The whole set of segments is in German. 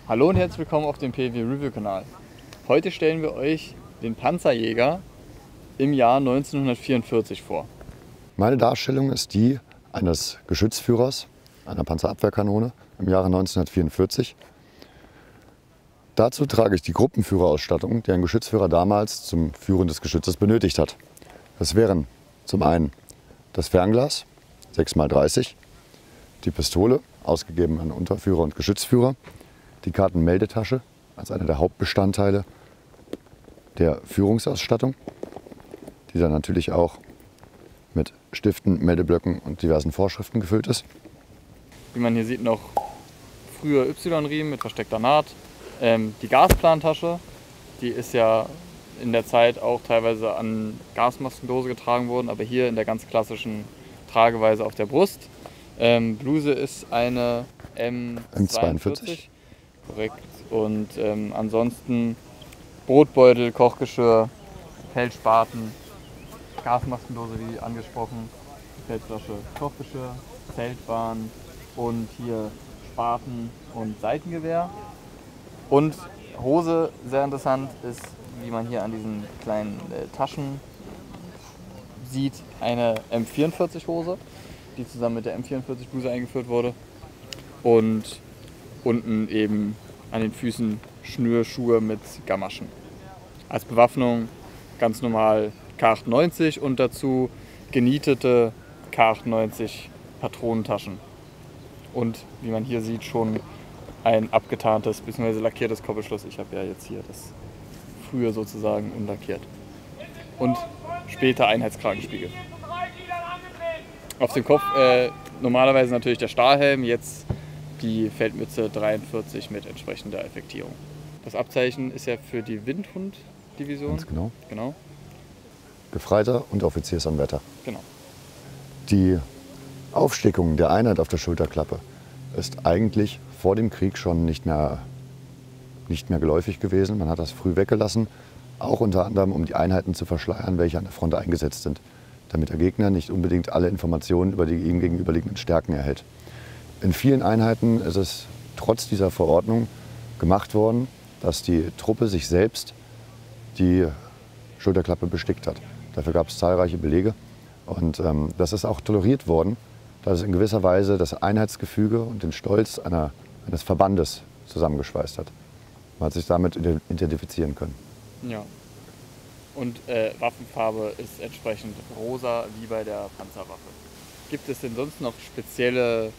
Hallo und herzlich willkommen auf dem PW Review Kanal. Heute stellen wir euch den Panzerjäger im Jahr 1944 vor. Meine Darstellung ist die eines Geschützführers einer Panzerabwehrkanone im Jahre 1944. Dazu trage ich die Gruppenführerausstattung, die ein Geschützführer damals zum Führen des Geschützes benötigt hat. Das wären zum einen das Fernglas 6x30, die Pistole, ausgegeben an Unterführer und Geschützführer, die Kartenmeldetasche als einer der Hauptbestandteile der Führungsausstattung, die dann natürlich auch mit Stiften, Meldeblöcken und diversen Vorschriften gefüllt ist. Wie man hier sieht, noch früher Y-Riemen mit versteckter Naht. Die Gasplantasche, die ist ja in der Zeit auch teilweise an Gasmaskendose getragen worden, aber hier in der ganz klassischen Trageweise auf der Brust. Bluse ist eine M42. Korrekt. Und ansonsten Brotbeutel, Kochgeschirr, Feldspaten, Gasmaskendose wie angesprochen, Feldflasche, Kochgeschirr, Zeltbahn und hier Spaten und Seitengewehr. Und Hose, sehr interessant, ist, wie man hier an diesen kleinen Taschen sieht, eine M44 Hose, die zusammen mit der M44 Bluse eingeführt wurde. Und unten eben an den Füßen Schnürschuhe mit Gamaschen. Als Bewaffnung ganz normal K98 und dazu genietete K98 Patronentaschen. Und wie man hier sieht, schon ein abgetarntes bzw. lackiertes Koppelschloss. Ich habe ja jetzt hier das früher sozusagen unlackiert. Und später Einheitskragenspiegel. Auf dem Kopf normalerweise natürlich der Stahlhelm, jetzt die Feldmütze 43 mit entsprechender Effektierung. Das Abzeichen ist ja für die Windhund-Division. Ganz genau. Genau. Gefreiter und Offiziersanwärter. Genau. Die Aufstickung der Einheit auf der Schulterklappe ist eigentlich vor dem Krieg schon nicht mehr geläufig gewesen. Man hat das früh weggelassen, auch unter anderem, um die Einheiten zu verschleiern, welche an der Front eingesetzt sind, damit der Gegner nicht unbedingt alle Informationen über die ihm gegenüberliegenden Stärken erhält. In vielen Einheiten ist es trotz dieser Verordnung gemacht worden, dass die Truppe sich selbst die Schulterklappe bestickt hat. Dafür gab es zahlreiche Belege und das ist auch toleriert worden, da es in gewisser Weise das Einheitsgefüge und den Stolz eines Verbandes zusammengeschweißt hat. Man hat sich damit identifizieren können. Ja. Und Waffenfarbe ist entsprechend rosa wie bei der Panzerwaffe. Gibt es denn sonst noch spezielle,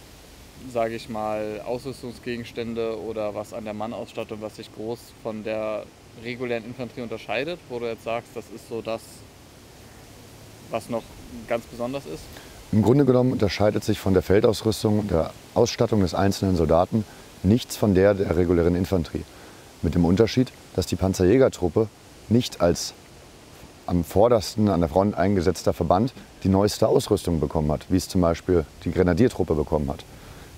sage ich mal, Ausrüstungsgegenstände oder was an der Mannausstattung, was sich groß von der regulären Infanterie unterscheidet, wo du jetzt sagst, das ist so das, was noch ganz besonders ist? Im Grunde genommen unterscheidet sich von der Feldausrüstung und der Ausstattung des einzelnen Soldaten nichts von der regulären Infanterie. Mit dem Unterschied, dass die Panzerjägertruppe nicht als am vordersten an der Front eingesetzter Verband die neueste Ausrüstung bekommen hat, wie es zum Beispiel die Grenadiertruppe bekommen hat,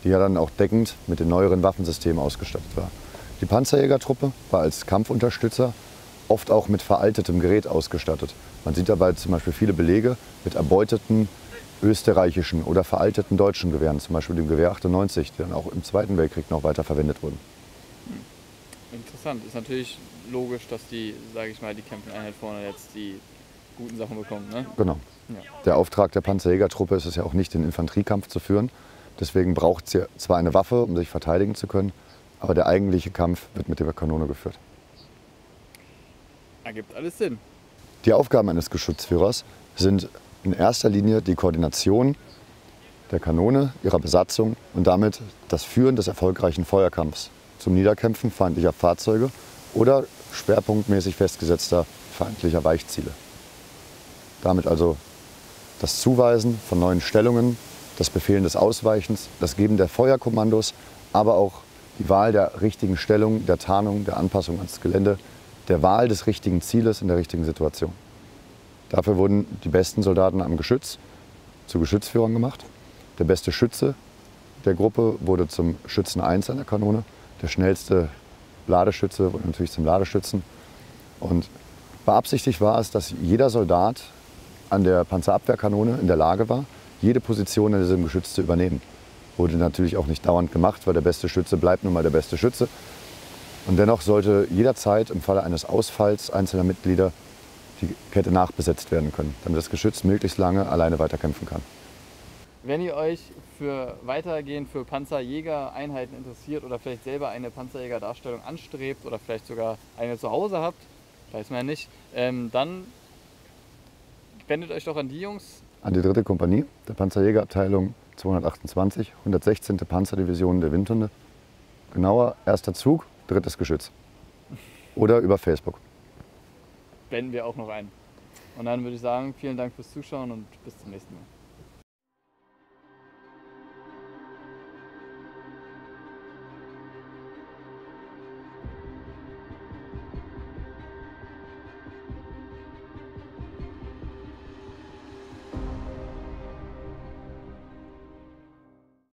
die ja dann auch deckend mit den neueren Waffensystemen ausgestattet war. Die Panzerjägertruppe war als Kampfunterstützer oft auch mit veraltetem Gerät ausgestattet. Man sieht dabei zum Beispiel viele Belege mit erbeuteten österreichischen oder veralteten deutschen Gewehren, zum Beispiel dem Gewehr 98, die dann auch im Zweiten Weltkrieg noch weiter verwendet wurden. Interessant. Ist natürlich logisch, dass die, sage ich mal, die Camping-Einheit vorne jetzt die guten Sachen bekommt, ne? Genau. Ja. Der Auftrag der Panzerjägertruppe ist es ja auch nicht, den Infanteriekampf zu führen. Deswegen braucht sie zwar eine Waffe, um sich verteidigen zu können, aber der eigentliche Kampf wird mit der Kanone geführt. Ergibt alles Sinn. Die Aufgaben eines Geschützführers sind in erster Linie die Koordination der Kanone, ihrer Besatzung und damit das Führen des erfolgreichen Feuerkampfs zum Niederkämpfen feindlicher Fahrzeuge oder schwerpunktmäßig festgesetzter feindlicher Weichziele. Damit also das Zuweisen von neuen Stellungen, das Befehlen des Ausweichens, das Geben der Feuerkommandos, aber auch die Wahl der richtigen Stellung, der Tarnung, der Anpassung ans Gelände, der Wahl des richtigen Zieles in der richtigen Situation. Dafür wurden die besten Soldaten am Geschütz zu Geschützführern gemacht. Der beste Schütze der Gruppe wurde zum Schützen 1 an der Kanone. Der schnellste Ladeschütze wurde natürlich zum Ladeschützen. Und beabsichtigt war es, dass jeder Soldat an der Panzerabwehrkanone in der Lage war, jede Position in diesem Geschütz zu übernehmen. Wurde natürlich auch nicht dauernd gemacht, weil der beste Schütze bleibt nun mal der beste Schütze. Und dennoch sollte jederzeit im Falle eines Ausfalls einzelner Mitglieder die Kette nachbesetzt werden können, damit das Geschütz möglichst lange alleine weiterkämpfen kann. Wenn ihr euch weitergehend für Panzerjäger-Einheiten interessiert oder vielleicht selber eine Panzerjäger-Darstellung anstrebt oder vielleicht sogar eine zu Hause habt, weiß man ja nicht, dann wendet euch doch an die Jungs. An die 3. Kompanie der Panzerjägerabteilung 228, 116. Panzerdivision der Windhunde. Genauer, 1. Zug, 3. Geschütz. Oder über Facebook. Blenden wir auch noch ein. Und dann würde ich sagen, vielen Dank fürs Zuschauen und bis zum nächsten Mal.